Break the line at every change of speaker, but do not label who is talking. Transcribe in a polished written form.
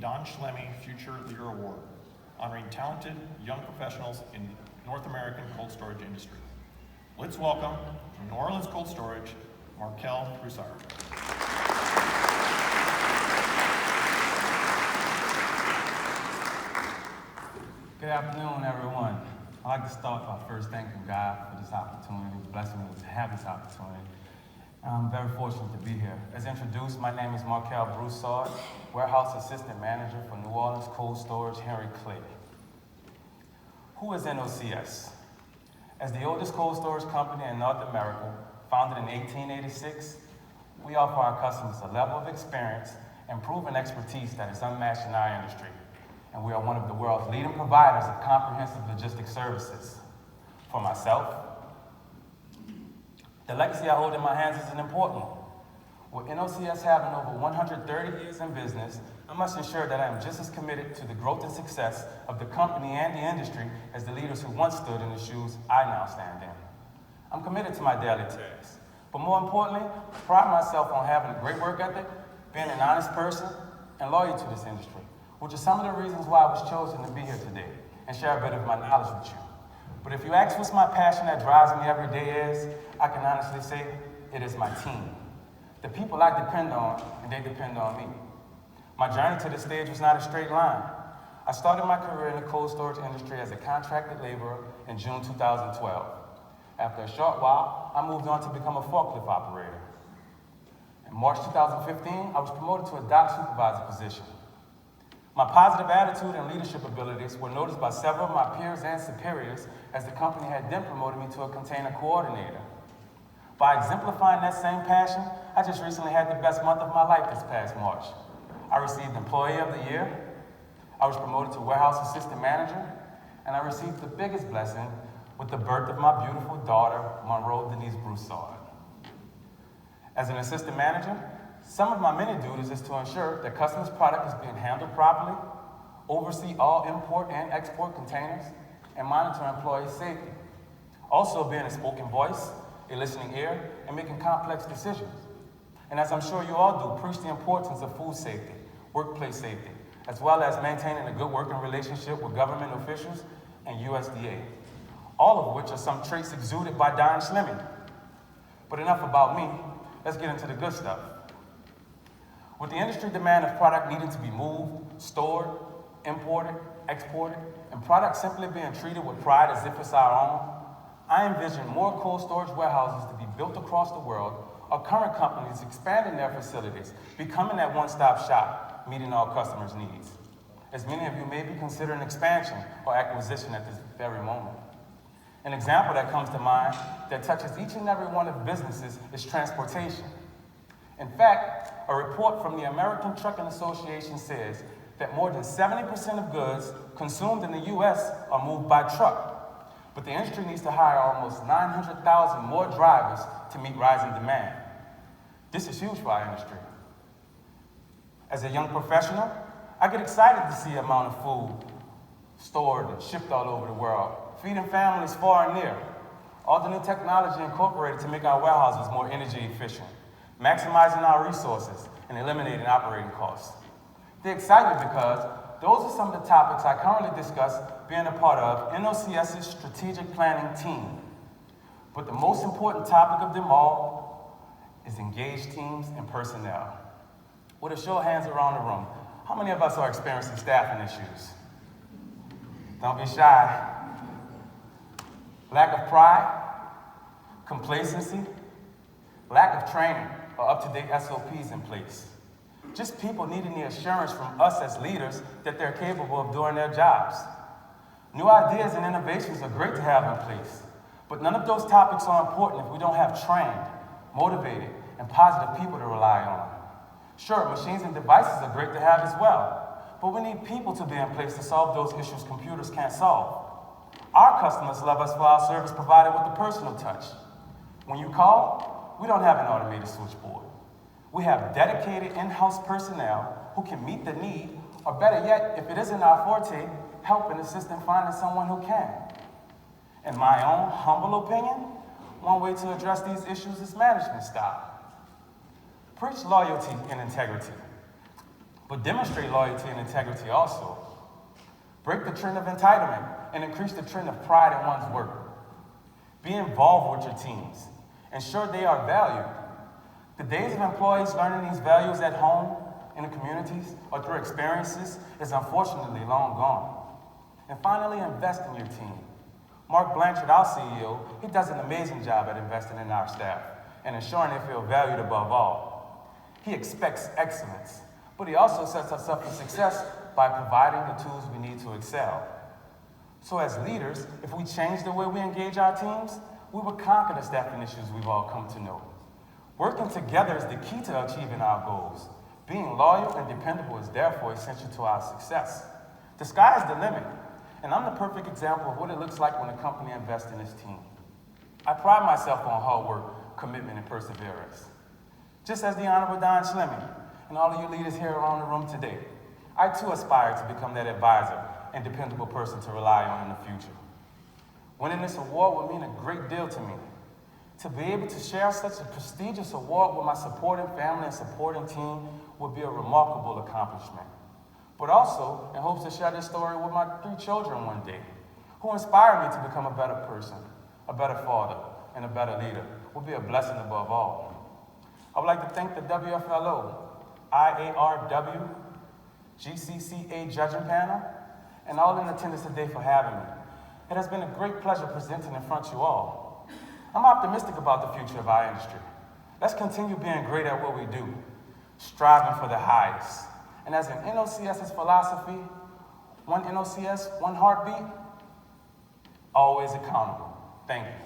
Don Schlemme Future Leader Award, honoring talented young professionals in North American cold storage industry. Let's welcome from New Orleans Cold Storage, Markel Broussard.
Good afternoon, everyone. I'd like to start by first thanking God for this opportunity, blessing me to have this opportunity. I'm very fortunate to be here. As introduced, my name is Markel Broussard, Warehouse Assistant Manager for New Orleans Cold Storage, Henry Clay. Who is NOCS? As the oldest cold storage company in North America, founded in 1886, we offer our customers a level of experience and proven expertise that is unmatched in our industry. And we are one of the world's leading providers of comprehensive logistics services. For myself, the legacy I hold in my hands is an important one. With NOCS having over 130 years in business, I must ensure that I am just as committed to the growth and success of the company and the industry as the leaders who once stood in the shoes I now stand in. I'm committed to my daily tasks, but more importantly, pride myself on having a great work ethic, being an honest person, and loyal to this industry, which are some of the reasons why I was chosen to be here today and share a bit of my knowledge with you. But if you ask what's my passion that drives me every day is, I can honestly say it is my team. The people I depend on, and they depend on me. My journey to this stage was not a straight line. I started my career in the cold storage industry as a contracted laborer in June 2012. After a short while, I moved on to become a forklift operator. In March 2015, I was promoted to a dock supervisor position. My positive attitude and leadership abilities were noticed by several of my peers and superiors as the company had then promoted me to a container coordinator. By exemplifying that same passion, I just recently had the best month of my life this past March. I received Employee of the Year, I was promoted to Warehouse Assistant Manager, and I received the biggest blessing with the birth of my beautiful daughter, Monroe Denise Broussard. As an assistant manager, some of my many duties is to ensure that customers' product is being handled properly, oversee all import and export containers, and monitor employee safety. Also being a spoken voice, a listening ear, and making complex decisions. And as I'm sure you all do, preach the importance of food safety, workplace safety, as well as maintaining a good working relationship with government officials and USDA, all of which are some traits exuded by Don Schlemme. But enough about me, let's get into the good stuff. With the industry demand of product needing to be moved, stored, imported, exported, and products simply being treated with pride as if it's our own, I envision more cold storage warehouses to be built across the world, or current companies expanding their facilities, becoming that one-stop shop, meeting all customers' needs. As many of you may be considering expansion or acquisition at this very moment. An example that comes to mind that touches each and every one of businesses is transportation. In fact, a report from the American Trucking Association says that more than 70% of goods consumed in the US are moved by truck. But the industry needs to hire almost 900,000 more drivers to meet rising demand. This is huge for our industry. As a young professional, I get excited to see the amount of food stored and shipped all over the world, feeding families far and near. All the new technology incorporated to make our warehouses more energy efficient, maximizing our resources and eliminating operating costs. They're excited because those are some of the topics I currently discuss being a part of NOCS's strategic planning team. But the most important topic of them all is engaged teams and personnel. With a show of hands around the room, how many of us are experiencing staffing issues? Don't be shy. Lack of pride, complacency, lack of training, or up-to-date SOPs in place. Just people needing the assurance from us as leaders that they're capable of doing their jobs. New ideas and innovations are great to have in place, but none of those topics are important if we don't have trained, motivated, and positive people to rely on. Sure, machines and devices are great to have as well, but we need people to be in place to solve those issues computers can't solve. Our customers love us for our service provided with the personal touch. When you call, we don't have an automated switchboard. We have dedicated in-house personnel who can meet the need, or better yet, if it isn't our forte, help and assist in finding someone who can. In my own humble opinion, one way to address these issues is management style. Preach loyalty and integrity. but demonstrate loyalty and integrity also. Break the trend of entitlement and increase the trend of pride in one's work. Be involved with your teams. Ensure they are valued. The days of employees learning these values at home, in the communities, or through experiences is unfortunately long gone. And finally, invest in your team. Mark Blanchard, our CEO, he does an amazing job at investing in our staff and ensuring they feel valued above all. He expects excellence, but he also sets us up for success by providing the tools we need to excel. So as leaders, if we change the way we engage our teams, we will conquer the staffing issues we've all come to know. Working together is the key to achieving our goals. Being loyal and dependable is therefore essential to our success. The sky is the limit, and I'm the perfect example of what it looks like when a company invests in its team. I pride myself on hard work, commitment, and perseverance. Just as the Honorable Don Schleming and all of you leaders here around the room today, I too aspire to become that advisor and dependable person to rely on in the future. Winning this award would mean a great deal to me. To be able to share such a prestigious award with my supporting family and supporting team would be a remarkable accomplishment. But also, in hopes to share this story with my 3 children one day, who inspired me to become a better person, a better father, and a better leader, would be a blessing above all. I would like to thank the WFLO, IARW, GCCA judging panel, and all in attendance today for having me. It has been a great pleasure presenting in front of you all. I'm optimistic about the future of our industry. Let's continue being great at what we do, striving for the highest. And as in NOCS's philosophy, one NOCS, one heartbeat, always accountable. Thank you.